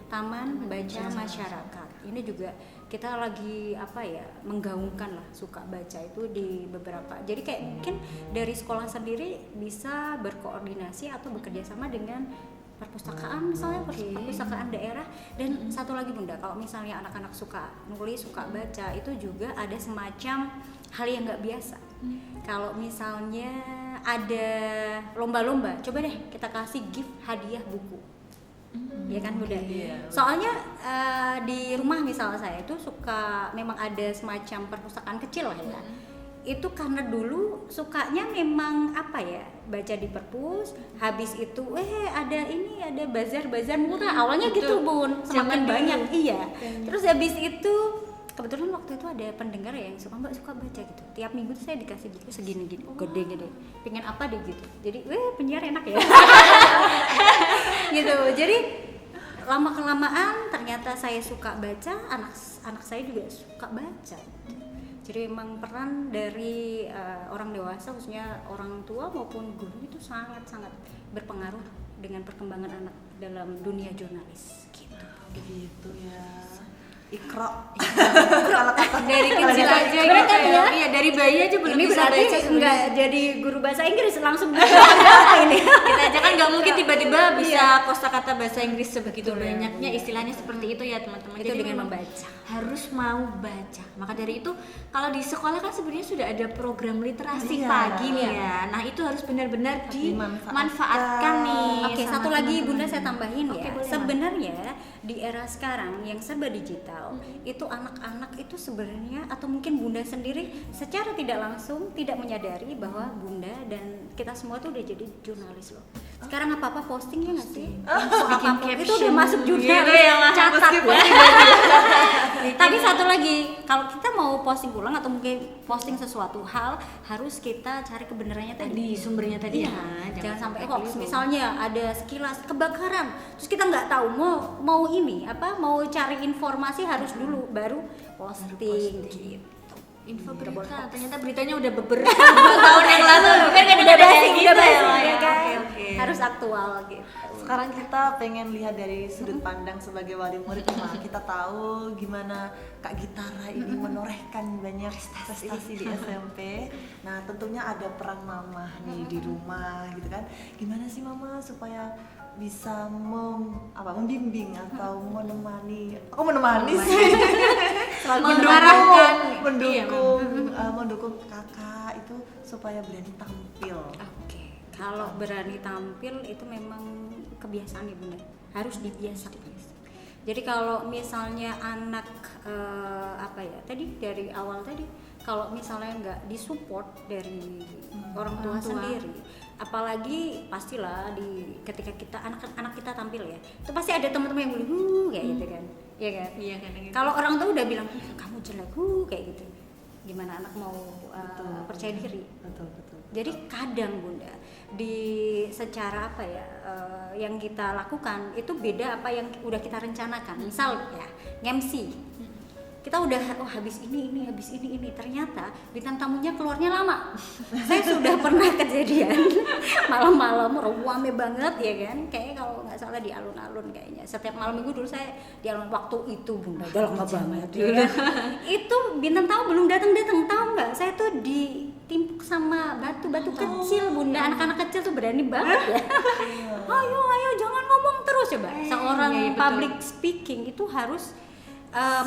Taman Baca Masyarakat. Ini juga kita lagi apa ya, menggaungkan lah suka baca itu di beberapa. Jadi kayak mungkin dari sekolah sendiri bisa berkoordinasi atau bekerja sama dengan perpustakaan misalnya, perpustakaan daerah. Dan satu lagi Bunda, kalau misalnya anak-anak suka nulis, suka baca, itu juga ada semacam hal yang nggak biasa. Kalau misalnya ada lomba-lomba, coba deh kita kasih gift hadiah buku. Ya kan Bunda. Iya. Soalnya di rumah misalnya saya itu suka memang ada semacam perpustakaan kecil lah ya. Itu karena dulu sukanya memang apa ya, baca di perpus, habis itu ada bazar murah. Awalnya gitu Bun, semakin Zaman banyak dulu. iya. Terus habis itu kebetulan waktu itu ada pendengar ya yang suka Mbak suka baca gitu. Tiap minggu tuh saya dikasih buku segini-gini, gede-gede. Pengen apa deh gitu. Jadi, penyiar enak ya. Gitu. Jadi lama kelamaan ternyata saya suka baca, anak saya juga suka baca. Jadi memang peran dari orang dewasa khususnya orang tua maupun guru itu sangat-sangat berpengaruh dengan perkembangan anak dalam dunia jurnalis gitu. Gitu ya. Ikro. Dari kecil aja Berat gitu kan ya? Iya, dari bayi aja belum Ini bisa berarti baca sebenarnya. enggak jadi guru bahasa Inggris langsung ini. Kita aja kan nggak mungkin tiba-tiba bisa kosakata bahasa Inggris sebegitu banyaknya, istilahnya seperti itu ya teman-teman. Itu Jadi dengan memang membaca. harus mau baca. Maka dari itu kalau di sekolah kan sebenarnya sudah ada program literasi Iya. pagi nih ya. Nah itu harus benar-benar Dimanfaatkan. dimanfaatkan nih. Oke, sama satu lagi teman-teman. Bunda saya tambahin Oke, ya. boleh, Sebenarnya di era sekarang yang serba digital, itu anak-anak itu sebenarnya atau mungkin Bunda sendiri secara tidak langsung tidak menyadari bahwa Bunda dan kita semua tuh udah jadi jurnalis loh. Sekarang apa-apa postingnya nggak sih? Info apapun itu udah masuk jurnalis. Gitu ya, Mas. Catat ya. Tapi satu lagi, kalau kita mau posting ulang atau mungkin posting sesuatu hal, harus kita cari kebenarannya tadi. Sumbernya tadi Iya, ya. jangan sampai keliru. hoax. Misalnya ada sekilas kebakaran, terus kita nggak tahu mau ini apa, mau cari informasi harus dulu baru posting gitu. Info Nggak boleh berita, hoax. ternyata beritanya udah beberapa tahun yang lalu loh. Kan kadang-kadang Udah kayak basi, gitu udah ya, basi, Wak, ya ya. kan? Oke. Harus aktual gitu. Sekarang kita pengen lihat dari sudut pandang sebagai wali murid. Kita tahu gimana Kak Gitara ini menorehkan banyak prestasi di SMP. Nah tentunya ada peran mama nih di rumah gitu kan. Gimana sih mama supaya bisa membimbing atau menemani? Aku menemani sih. Mengarahkan. Mendukung kakak itu supaya berani tampil. Oke, kalau berani tampil itu memang kebiasaan ya Bunda, harus dibiasakan. Jadi kalau misalnya anak tadi dari awal tadi, kalau misalnya nggak disupport dari orang tua sendiri, apalagi pastilah ketika kita anak kita tampil ya, itu pasti ada teman-teman yang bilang kayak gitu kan, ya kan? Iya kan gitu. Kalau orang tua udah bilang kamu jelek kayak gitu, gimana anak mau percaya diri? Betul. Jadi kadang Bunda secara yang kita lakukan itu beda apa yang udah kita rencanakan. Misal ya nge-MC, kita udah habis ini ternyata bintang tamunya keluarnya lama. Saya sudah pernah kejadian malam-malam rame banget ya kan, kayak kalau nggak salah di alun-alun kayaknya. Setiap malam minggu dulu saya di alun waktu itu Bunda, udah lama banget ya kan. Itu bintang tamu belum datang, tahu nggak? Saya tuh ditimpuk sama batu-batu kecil Bunda. Anak-anak kecil tuh berani banget ya. Ayo jangan ngomong terus coba. Seorang iya, betul. public speaking itu harus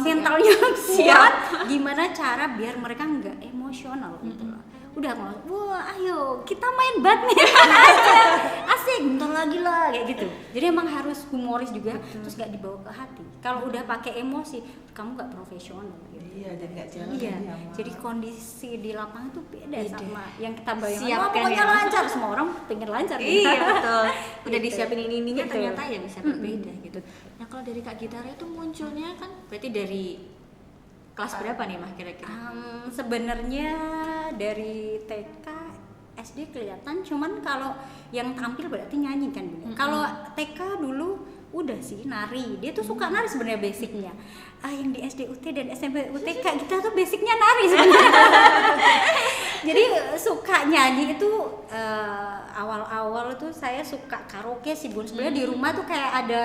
mentalnya kuat. Gimana cara biar mereka nggak emosional gitu loh. Udah ngomong, wah ayo kita main badminton aja, asik bentar lagi lah kayak gitu. Jadi emang harus humoris juga, terus nggak dibawa ke hati. Kalau udah pakai emosi, kamu nggak profesional gitu. Iya, dan nggak jalan. Iya, ya, Ma. jadi kondisi di lapangan tuh beda sama yang kita bayangkan. Siapkan Pokoknya ya. lancar, semua orang pengen lancar. Iya betul. Udah Gitu. disiapin ininya Gitu. ternyata ya bisa berbeda gitu. Nah kalau dari Kak Gitara itu munculnya kan berarti dari kelas berapa nih Mah kira-kira? Sebenarnya dari TK, SD kelihatan, cuman kalau yang tampil berarti nyanyi kan Bunda. Kalau TK dulu udah sih nari, dia tuh suka nari sebenarnya basicnya. Yang di SD UT dan SMP UTK kita tuh basicnya nari sebenarnya. Jadi suka nyanyi itu awal-awal tuh saya suka karaoke sih Bun. Sebenarnya di rumah tuh kayak ada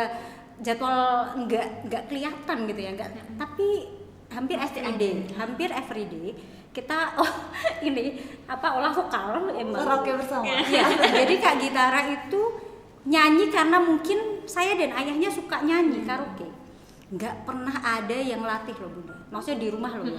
jadwal nggak kelihatan gitu ya, tapi hampir everyday kita olah vokal emang. Karaoke bersama. Iya. Jadi Kak Gitara itu nyanyi karena mungkin saya dan ayahnya suka nyanyi karaoke. Nggak pernah ada yang latih loh Bunda. Maksudnya di rumah loh.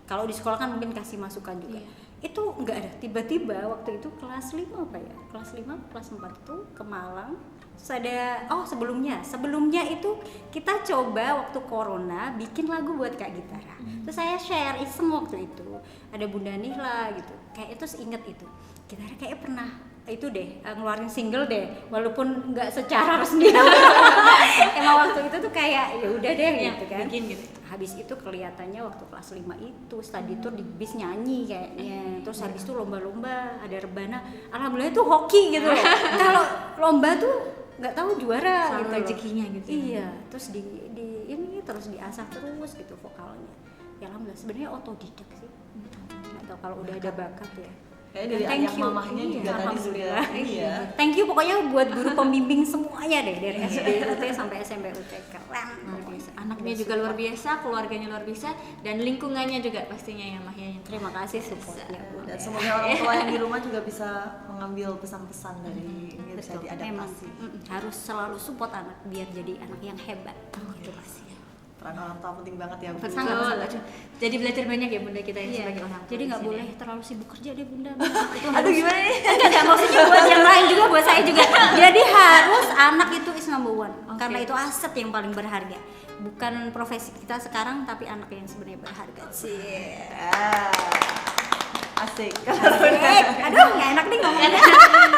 Kalau di sekolah kan mungkin kasih masukan juga. Itu nggak ada. Tiba-tiba waktu itu kelas 5 kelas 4 tuh ke Malang Terus ada sebelumnya itu kita coba waktu corona bikin lagu buat Kak Gitara. Terus saya share iseng waktu itu. Ada Bunda Nihla gitu. Kayak itu inget itu. Gitara kayak pernah itu deh ngeluarin single deh walaupun nggak secara resmi. Emang waktu itu tuh kayak ya udah deh gitu kan. Bikin gitu. Habis itu kelihatannya waktu kelas 5 itu study tour di bis nyanyi kayaknya. Terus habis itu lomba-lomba ada rebana. Alhamdulillah itu hoki gitu loh. Kalau lomba tuh nggak tahu juara Selalu gitu loh. rezekinya gitu. Iya, terus di ini terus diasah terus gitu vokalnya. Ya alhamdulillah sebenarnya otodidak sih. Nggak tahu kalau udah ada bakat ya. Kayaknya dari Thank ayah you. mamahnya Iya, juga tadi sudah alhamdulillah. iya. Thank you pokoknya buat guru pembimbing semuanya deh dari SD UT sampai SMP UT keren. Luar biasa. Anaknya juga luar biasa, keluarganya luar biasa, dan lingkungannya juga pastinya ya Mah ya. Terima kasih supportnya Bu. Dan semoga orang tua yang di rumah juga bisa mengambil pesan-pesan dari ini bisa Betul. Memang diadaptasi. harus selalu support anak biar jadi anak yang hebat. Gitu pasti. Peran orang tua penting banget ya Bu. Sangat. Aduh, jadi belajar banyak ya Bunda kita Iya. sebagai orang tua. Jadi di nggak sini. boleh terlalu sibuk kerja deh Bunda. Itu Aduh gimana nih? enggak maksudnya buat yang lain juga buat saya juga. Jadi harus anak itu is number one. Oke. Karena itu aset yang paling berharga. Bukan profesi kita sekarang tapi anak yang sebenarnya berharga sih. Asik. Aduh nggak enak nih ngomongnya.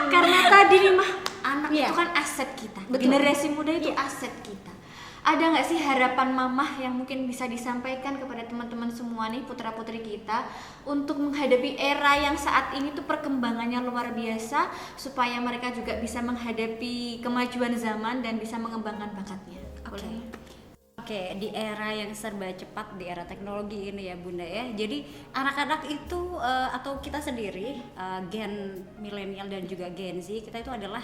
Karena tadi nih Mah, anak Iya. itu kan aset kita. Betul. Generasi muda itu aset kita. Ada nggak sih harapan mamah yang mungkin bisa disampaikan kepada teman-teman semua nih putra-putri kita untuk menghadapi era yang saat ini tuh perkembangannya luar biasa supaya mereka juga bisa menghadapi kemajuan zaman dan bisa mengembangkan bakatnya. Boleh? Oke, di era yang serba cepat, di era teknologi ini ya Bunda ya. Jadi anak-anak itu atau kita sendiri gen milenial dan juga Gen Z, kita itu adalah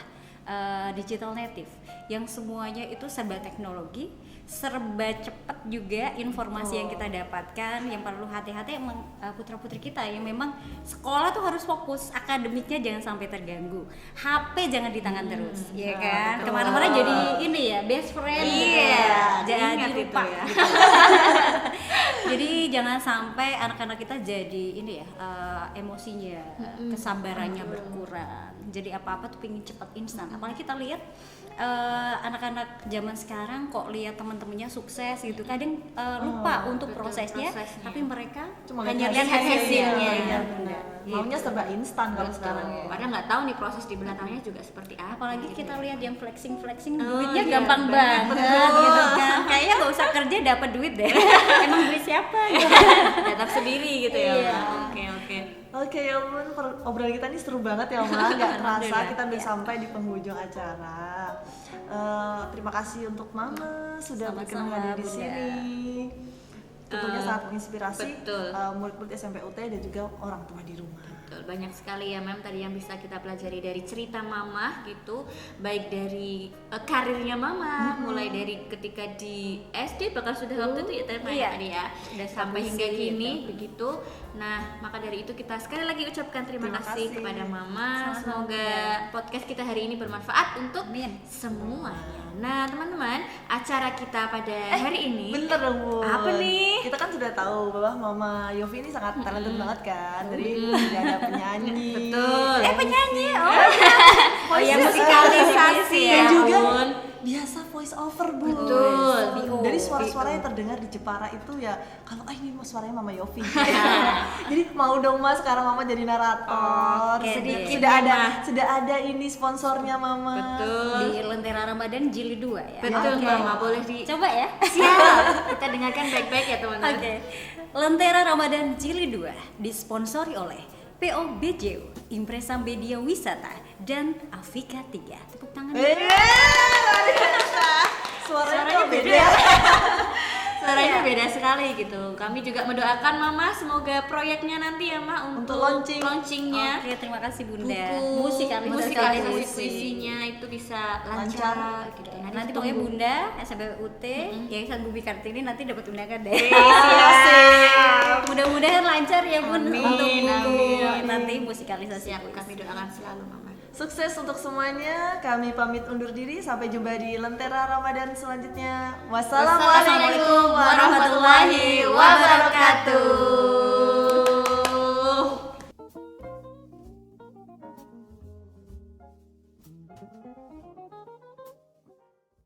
digital native yang semuanya itu serba teknologi, serba cepat juga informasi yang kita dapatkan. Yang perlu hati-hati emang putra-putri kita yang memang sekolah tuh harus fokus, akademiknya jangan sampai terganggu. HP jangan di tangan terus, ya kan? betul. Kemana-mana jadi ini ya best friend. Iya, jangan ingat itu lupa. ya. Gitu. Jadi jangan sampai anak-anak kita jadi ini ya emosinya, kesabarannya berkurang. Jadi apa-apa tuh pengen cepat instan. Apalagi kita lihat anak-anak zaman sekarang kok lihat teman-temannya sukses gitu, kadang lupa untuk betul, prosesnya, prosesnya. tapi mereka Cuma hanya lihat lihat hasilnya. Iya, Benar. Maunya Gitu. serba instan kalau Betul. sekarang ya. Padahal nggak tahu nih proses di belakangnya juga seperti apa. Apalagi gitu kita ya. lihat yang flexing Oh, duitnya iya, gampang banyak, banget gitu kan. Kayaknya nggak usah kerja dapat duit deh. Emang duit siapa gitu. Datang sendiri gitu ya. Iya. Mah. Oke. Oke ya ampun, obrolan kita ini seru banget ya Oma, nggak terasa Alhamdulillah. kita udah sampai di penghujung acara. Terima kasih untuk Mama sudah berkenan Sama-sama, hadir di Bunda. sini. Tentunya sangat menginspirasi betul. murid-murid SMP UT dan juga orang tua di rumah. Betul, banyak sekali ya Mem tadi yang bisa kita pelajari dari cerita Mama gitu, baik dari karirnya Mama, mulai dari ketika di SD bahkan sudah waktu itu ya Teh Maya Iya. tadi ya, Udah sampai satu hingga sih, kini gitu. begitu. Nah, maka dari itu kita sekali lagi ucapkan terima Terima kasih kasih. kepada Mama. Sama-sama. Semoga podcast kita hari ini bermanfaat untuk Amin. semuanya. Nah, teman-teman, acara kita pada hari ini Bener dong Bu. Apa nih? Kita kan sudah tahu bahwa Mama Yofi ini sangat talented banget kan. Dari tidak ada penyanyi. Betul. Penyanyi, oh Voice ya musikalisasi ya. dan juga ampun. biasa voice over Bu. Betul. Dari suara-suara yang terdengar di Jepara itu ya kalau ini suaranya Mama Yofi. Jadi mau dong Mas sekarang Mama jadi narator. Oke, Sedikit deh. sudah ada ini sponsornya Mama. Betul. di Lentera Ramadan Jilid 2 ya. Betul Oke. Mama, boleh di Coba ya. siap. Kita dengarkan baik-baik ya teman-teman. Oke. Lentera Ramadan Jilid 2 disponsori oleh PO BJU, Impresa Media Wisata, dan Afika 3. Tepuk tangan. Luar biasa. Suaranya kok beda. Suaranya beda sekali gitu. Kami juga mendoakan Mama semoga proyeknya nanti ya Ma untuk launching. launchingnya. Oke, terima kasih Bunda. Buku musikalisasi puisi. puisinya itu bisa Lancar. lancar gitu. Nanti pokoknya Bunda SMB UT, Yayasan Bumi Kartini nanti dapat undangan deh. Siap. Mudah-mudahan lancar ya Bun Amin, untuk buku amin. nanti musikalisasi. Siap, puisi. kami doakan selalu Mama. Sukses untuk semuanya. Kami pamit undur diri. Sampai jumpa di Lentera Ramadan selanjutnya. Wassalamualaikum warahmatullahi wabarakatuh.